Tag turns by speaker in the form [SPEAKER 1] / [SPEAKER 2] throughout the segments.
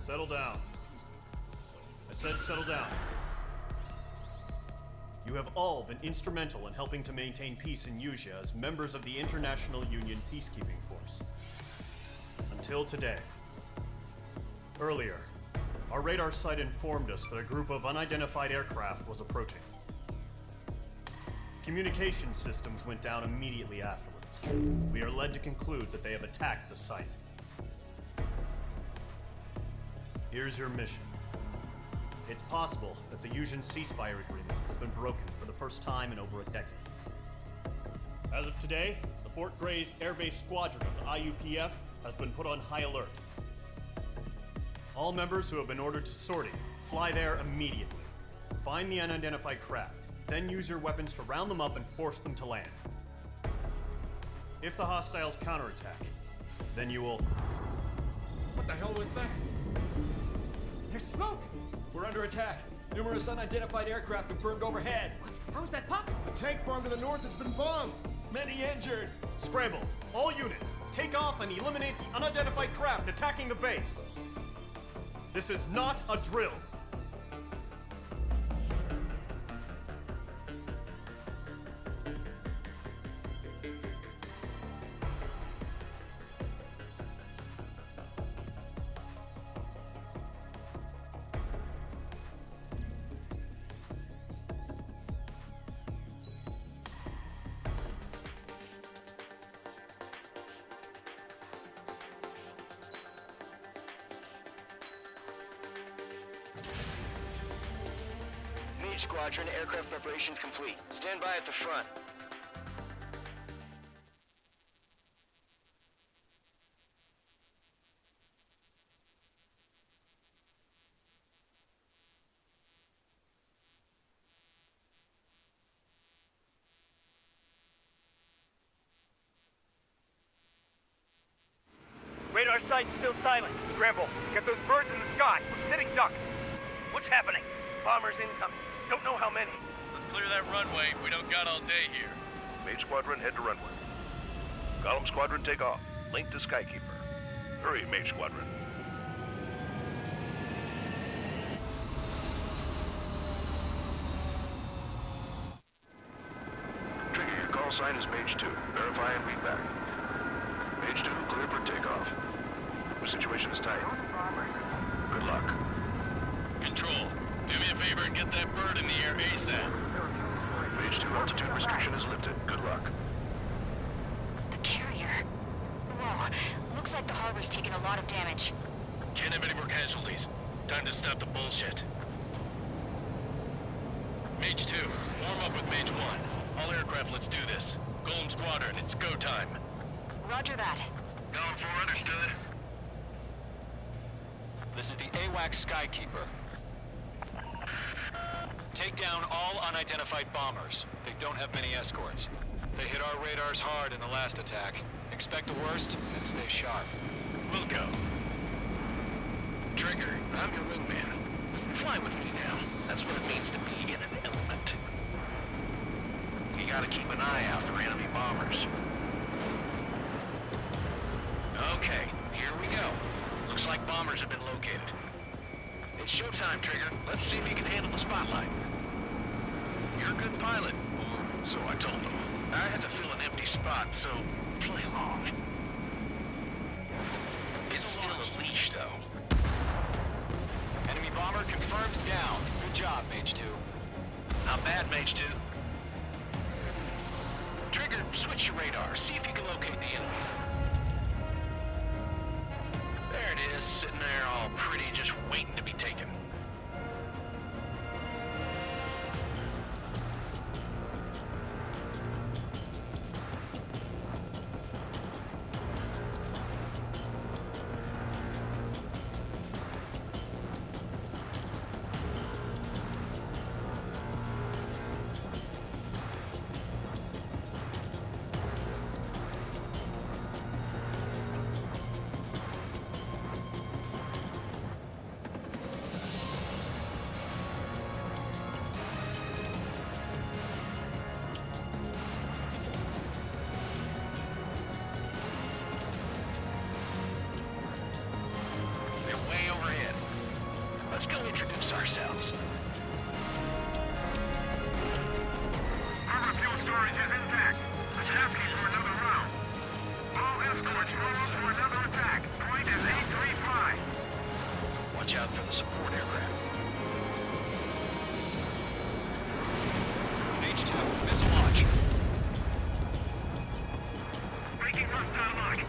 [SPEAKER 1] Settle down. I said settle down. You have all been instrumental in helping to maintain peace in Yuzha as members of the International Union Peacekeeping Force. Until today. Earlier, our radar site informed us that a group of unidentified aircraft was approaching. Communication systems went down immediately afterwards. We are led to conclude that they have attacked the site. Here's your mission. It's possible that the Yuzhan ceasefire agreement has been broken for the first time in over a decade. As of today, the Fort Grays Air Base Squadron of the IUPF has been put on high alert. All members who have been ordered to sortie, fly there immediately. Find the unidentified craft, then use your weapons to round them up and force them to land. If the hostiles counterattack, then you will...
[SPEAKER 2] What the hell was that?
[SPEAKER 3] There's smoke! We're under attack. Numerous unidentified aircraft confirmed overhead.
[SPEAKER 2] What? How is that possible?
[SPEAKER 4] The tank farm to the north has been bombed!
[SPEAKER 3] Many injured.
[SPEAKER 1] Scramble! All units, take off and eliminate the unidentified craft attacking the base! This is not a drill!
[SPEAKER 5] Squadron, aircraft preparations complete. Stand by at the front.
[SPEAKER 6] Radar site's still silent. Scramble. Get those birds in the sky. We're sitting ducks. What's happening? Bombers incoming. Don't know how many.
[SPEAKER 7] Let's clear that runway. We don't got all day here.
[SPEAKER 8] Mage Squadron, head to runway. Column Squadron, take off. Link to Skykeeper. Hurry, Mage Squadron. Trigger, your call sign is Mage 2. Verify and read back. Mage 2, clear for takeoff. Your situation is tight. Good luck.
[SPEAKER 7] Control, do me a favor and get that bird in the air ASAP.
[SPEAKER 8] Mage 2, altitude restriction is lifted. Good luck.
[SPEAKER 9] The carrier. Whoa, looks like the harbor's taken a lot of damage.
[SPEAKER 7] Can't have any more casualties. Time to stop the bullshit. Mage 2, warm up with Mage 1. All aircraft, let's do this. Golem Squadron, it's go time.
[SPEAKER 9] Roger that.
[SPEAKER 7] Going for understood.
[SPEAKER 10] This is the AWACS Skykeeper. Take down all unidentified bombers. They don't have many escorts. They hit our radars hard in the last attack. Expect the worst and stay sharp.
[SPEAKER 7] Wilco. Trigger, I'm your wingman. Fly with me now. That's what it means to be in an element. You gotta keep an eye out for enemy bombers. Okay, here we go. Looks like bombers have been located. It's showtime, Trigger. Let's see if you can handle the spotlight. You're a good pilot, or so I told them. I had to fill an empty spot, so play along. It's still a leash, though.
[SPEAKER 10] Enemy bomber confirmed down. Good job, Mage 2.
[SPEAKER 7] Not bad, Mage 2. Trigger, switch your radar. See if you can locate the enemy. There it is, sitting there all pretty, just waiting to be taken. yourselves.
[SPEAKER 6] Harbor fuel storage is intact. The chassis for another round. All escorts roll up for another attack. Point is 835.
[SPEAKER 7] Watch out for the support aircraft.
[SPEAKER 10] H2, missile launch.
[SPEAKER 6] Breaking hostile lock.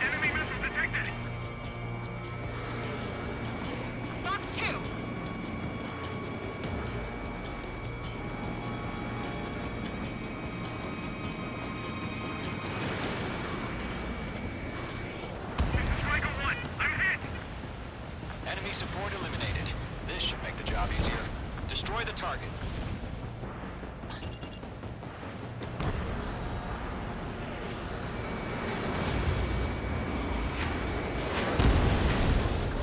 [SPEAKER 6] Enemy missile detected.
[SPEAKER 9] Box 2!
[SPEAKER 6] Striker 1, I'm hit.
[SPEAKER 10] Enemy support eliminated. This should make the job easier. Destroy the target.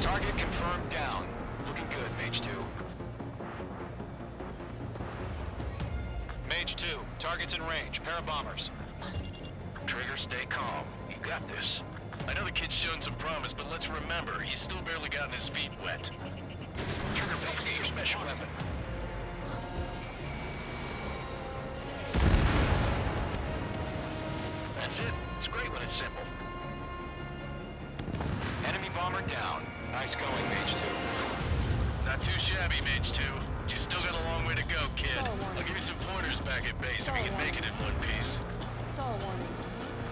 [SPEAKER 10] Target confirmed down. Looking good, Mage 2. Mage 2, target's in range. Pair of bombers.
[SPEAKER 7] Trigger, stay calm. You got this. I know the kid's shown some promise, but let's remember, he's still barely gotten his feet wet. Trigger, please get your special weapon. That's it. It's great when it's simple.
[SPEAKER 10] Enemy bomber down. Nice going, Mage 2.
[SPEAKER 7] Not too shabby, Mage 2. You still got a long way to go, kid. I'll give you some pointers back at base if you can make it in one piece.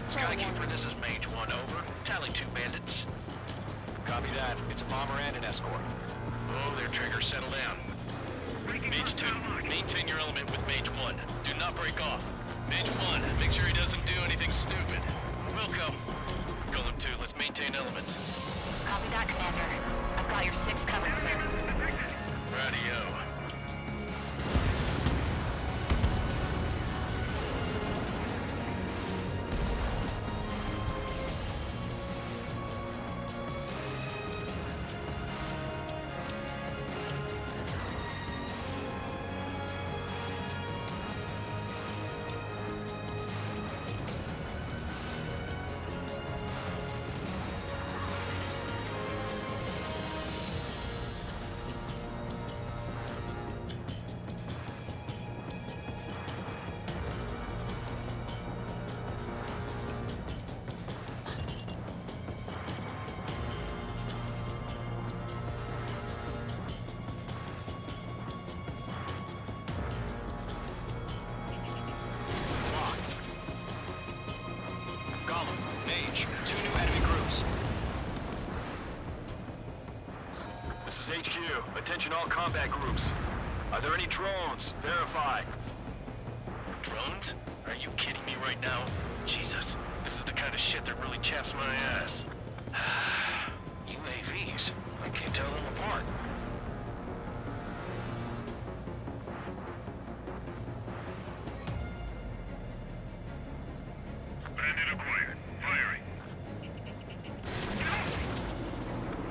[SPEAKER 7] Skykeeper, this is Mage 1, over. Tally 2 bandits.
[SPEAKER 10] Copy that. It's a bomber and an escort.
[SPEAKER 7] Oh, there, Trigger, settle down. Mage 2, maintain your element with Mage 1. Do not break off. Mage 1, make sure he doesn't do anything stupid. Welcome. Golem 2, let's maintain element.
[SPEAKER 9] Copy that, Commander. I've got your 6 covered, sir.
[SPEAKER 7] Radio.
[SPEAKER 10] Locked. Golem, Mage, 2 new enemy groups.
[SPEAKER 8] This is HQ. Attention all combat groups. Are there any drones? Verify.
[SPEAKER 7] Drones? Are you kidding me right now? Jesus, this is the kind of shit that really chaps my ass. UAVs? I can't tell them apart.
[SPEAKER 6] Bandit acquired. Firing.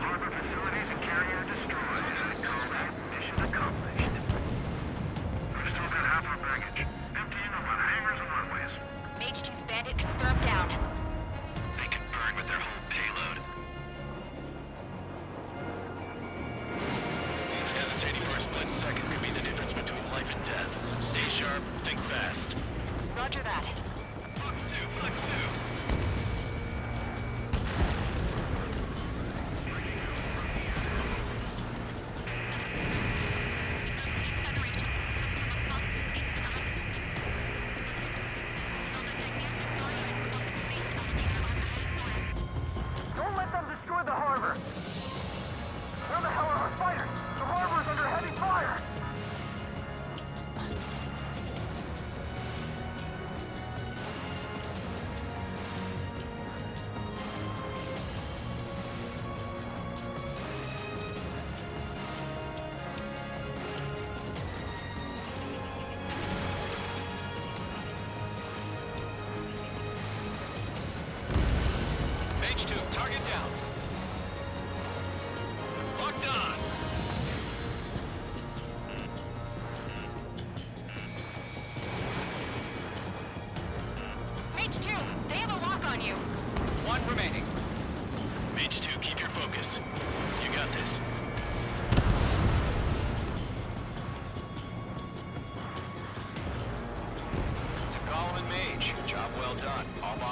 [SPEAKER 6] Harbor facilities and carrier destroyed. Combat mission accomplished. We still got half our baggage. Emptying them on hangars and runways.
[SPEAKER 9] Mage 2's bandit confirmed down.
[SPEAKER 7] They can burn with their whole payload.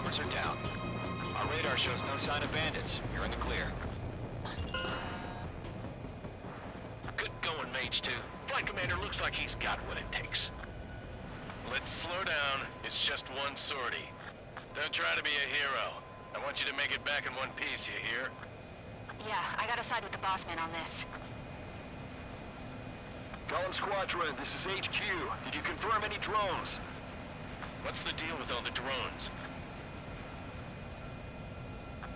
[SPEAKER 10] bombers are down. Our radar shows no sign of bandits. You're in the clear.
[SPEAKER 7] Good going, Mage 2. Flight Commander looks like he's got what it takes. Let's slow down. It's just one sortie. Don't try to be a hero. I want you to make it back in one piece, you hear?
[SPEAKER 9] Yeah, I gotta side with the boss man on this.
[SPEAKER 8] Column Squadron, this is HQ. Did you confirm any drones?
[SPEAKER 7] What's the deal with all the drones?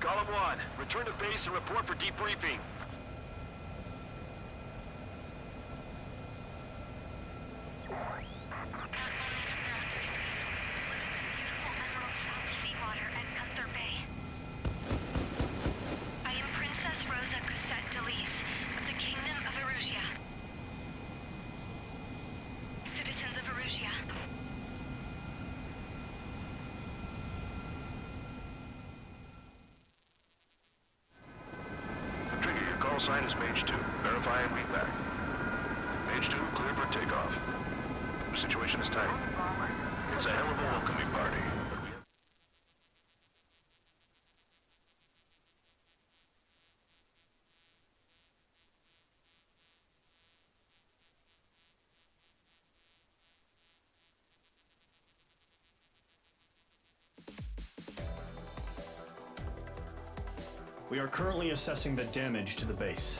[SPEAKER 8] Column 1, return to base and report for debriefing.
[SPEAKER 9] Seawater at Gunther Bay. I am Princess Rosa Cosette Delise of the Kingdom of Erusia. Citizens of Erusia.
[SPEAKER 8] Trigger, your call sign is Mage 2. Verify and read back. Mage 2, clear for takeoff. The situation is tight. It's a hell of a welcoming party, but we have...
[SPEAKER 1] We are currently assessing the damage to the base.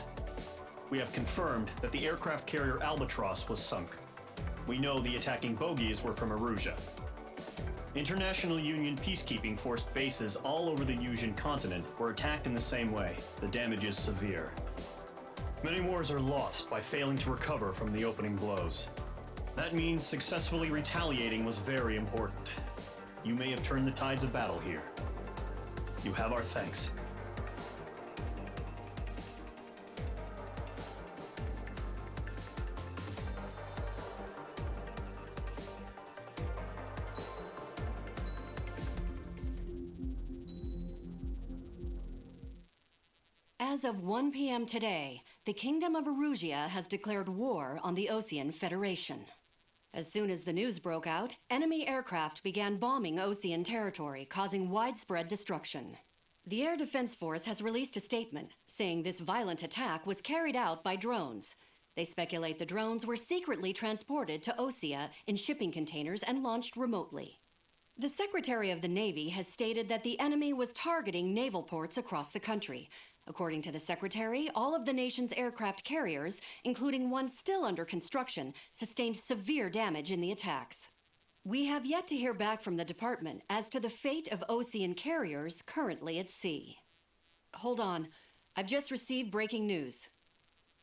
[SPEAKER 1] We have confirmed that the aircraft carrier Albatross was sunk. We know the attacking bogies were from Erusia. International Union peacekeeping force bases all over the Yusian continent were attacked in the same way. The damage is severe. Many wars are lost by failing to recover from the opening blows. That means successfully retaliating was very important. You may have turned the tides of battle here. You have our thanks.
[SPEAKER 11] As of 1 p.m. today, the Kingdom of Erusia has declared war on the Osean Federation. As soon as the news broke out, enemy aircraft began bombing Osean territory, causing widespread destruction. The Air Defense Force has released a statement saying this violent attack was carried out by drones. They speculate the drones were secretly transported to Osea in shipping containers and launched remotely. The Secretary of the Navy has stated that the enemy was targeting naval ports across the country. According to the Secretary, all of the nation's aircraft carriers, including one still under construction, sustained severe damage in the attacks. We have yet to hear back from the department as to the fate of Osean carriers currently at sea. Hold on, I've just received breaking news.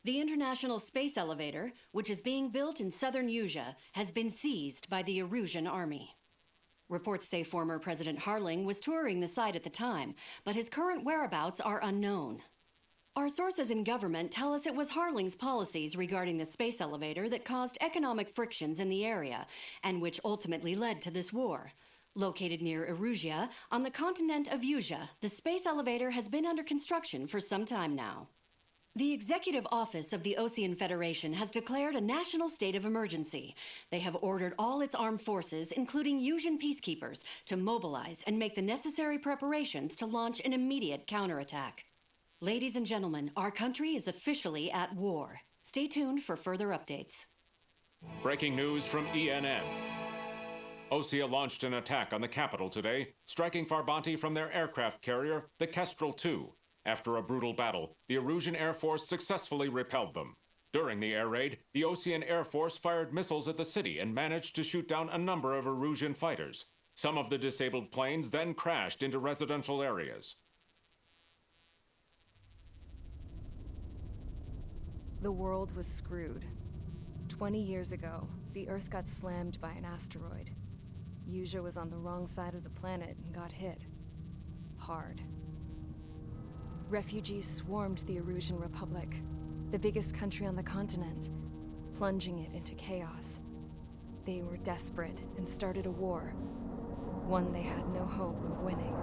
[SPEAKER 11] The International Space Elevator, which is being built in southern Yusia, has been seized by the Erusian army. Reports say former President Harling was touring the site at the time, but his current whereabouts are unknown. Our sources in government tell us it was Harling's policies regarding the space elevator that caused economic frictions in the area, and which ultimately led to this war. Located near Erusia, on the continent of Yusia, the space elevator has been under construction for some time now. The Executive Office of the Osean Federation has declared a national state of emergency. They have ordered all its armed forces, including Yusian peacekeepers, to mobilize and make the necessary preparations to launch an immediate counterattack. Ladies and gentlemen, our country is officially at war. Stay tuned for further updates.
[SPEAKER 12] Breaking news from ENN. Osea launched an attack on the capital today, striking Farbanti from their aircraft carrier, the Kestrel II. After a brutal battle, the Erusian Air Force successfully repelled them. During the air raid, the Osean Air Force fired missiles at the city and managed to shoot down a number of Erusian fighters. Some of the disabled planes then crashed into residential areas.
[SPEAKER 13] The world was screwed. 20 years ago, the Earth got slammed by an asteroid. Yusia was on the wrong side of the planet and got hit. Hard. Refugees swarmed the Erusian Republic, the biggest country on the continent, plunging it into chaos. They were desperate and started a war, one they had no hope of winning.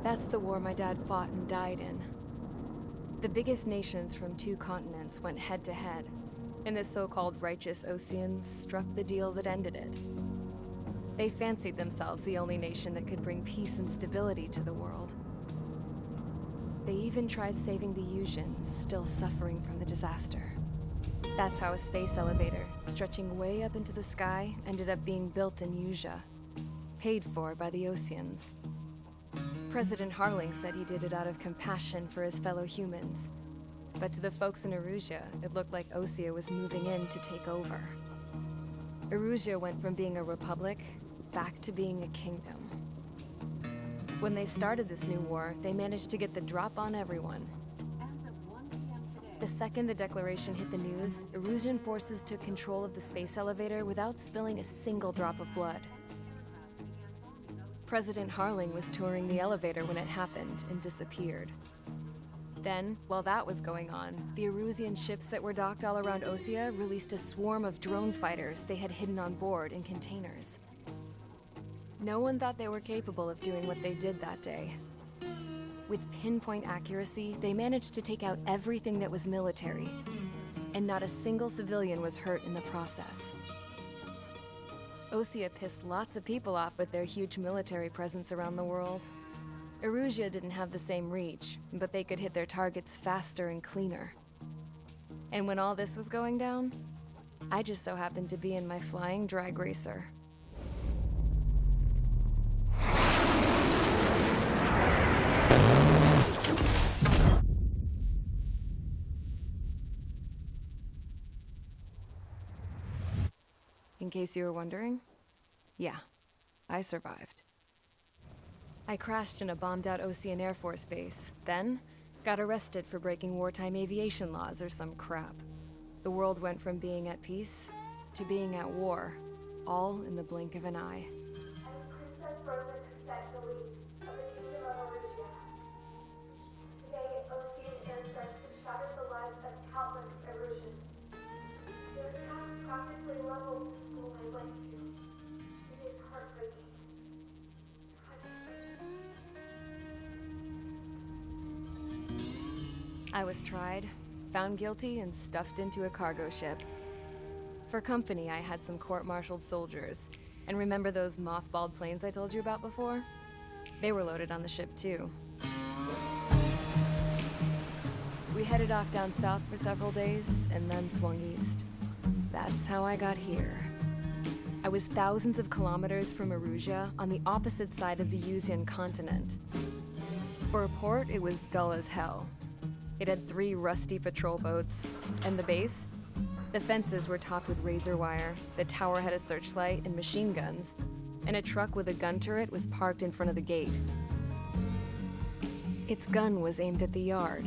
[SPEAKER 13] That's the war my dad fought and died in. The biggest nations from 2 continents went head-to-head, and the so-called righteous Oseans struck the deal that ended it. They fancied themselves the only nation that could bring peace and stability to the world. They even tried saving the Usians, still suffering from the disaster. That's how a space elevator, stretching way up into the sky, ended up being built in Usea, paid for by the Oseans. President Harling said he did it out of compassion for his fellow humans. But to the folks in Erusea, it looked like Osea was moving in to take over. Erusea went from being a republic back to being a kingdom. When they started this new war, they managed to get the drop on everyone. The second the declaration hit the news, Erusian forces took control of the space elevator without spilling a single drop of blood. President Harling was touring the elevator when it happened and disappeared. Then, while that was going on, the Erusian ships that were docked all around Osea released a swarm of drone fighters they had hidden on board in containers. No one thought they were capable of doing what they did that day. With pinpoint accuracy, they managed to take out everything that was military, and not a single civilian was hurt in the process. Osea pissed lots of people off with their huge military presence around the world. Erusea didn't have the same reach, but they could hit their targets faster and cleaner. And when all this was going down, I just so happened to be in my flying drag racer. In case you were wondering, yeah, I survived. I crashed in a bombed-out Osean Air Force base, then got arrested for breaking wartime aviation laws or some crap. The world went from being at peace to being at war, all in the blink of an eye.
[SPEAKER 14] Princess Frozen set the lead of the Kingdom of Erusea. Today, Osean airstrikes have shattered the lives of countless Erusians. Their attacks practically leveled the school I went to. It is heartbreaking.
[SPEAKER 13] I was tried, found guilty, and stuffed into a cargo ship. For company, I had some court-martialed soldiers. And remember those mothballed planes I told you about before? They were loaded on the ship, too. We headed off down south for several days, and then swung east. That's how I got here. I was thousands of kilometers from Erusea, on the opposite side of the Usian continent. For a port, it was dull as hell. It had 3 rusty patrol boats, and the base? The fences were topped with razor wire, the tower had a searchlight and machine guns, and a truck with a gun turret was parked in front of the gate. Its gun was aimed at the yard.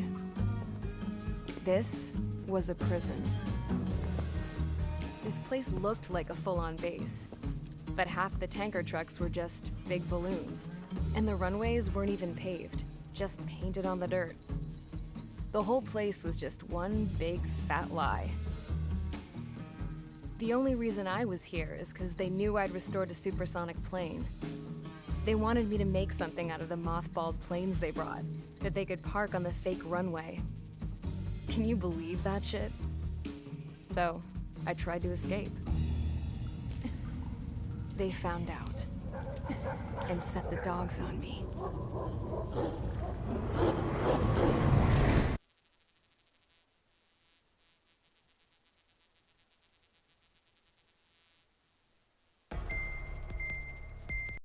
[SPEAKER 13] This was a prison. This place looked like a full-on base, but half the tanker trucks were just big balloons, and the runways weren't even paved, just painted on the dirt. The whole place was just one big fat lie. The only reason I was here is because they knew I'd restored a supersonic plane. They wanted me to make something out of the mothballed planes they brought, that they could park on the fake runway. Can you believe that shit? So, I tried to escape. They found out, and set the dogs on me.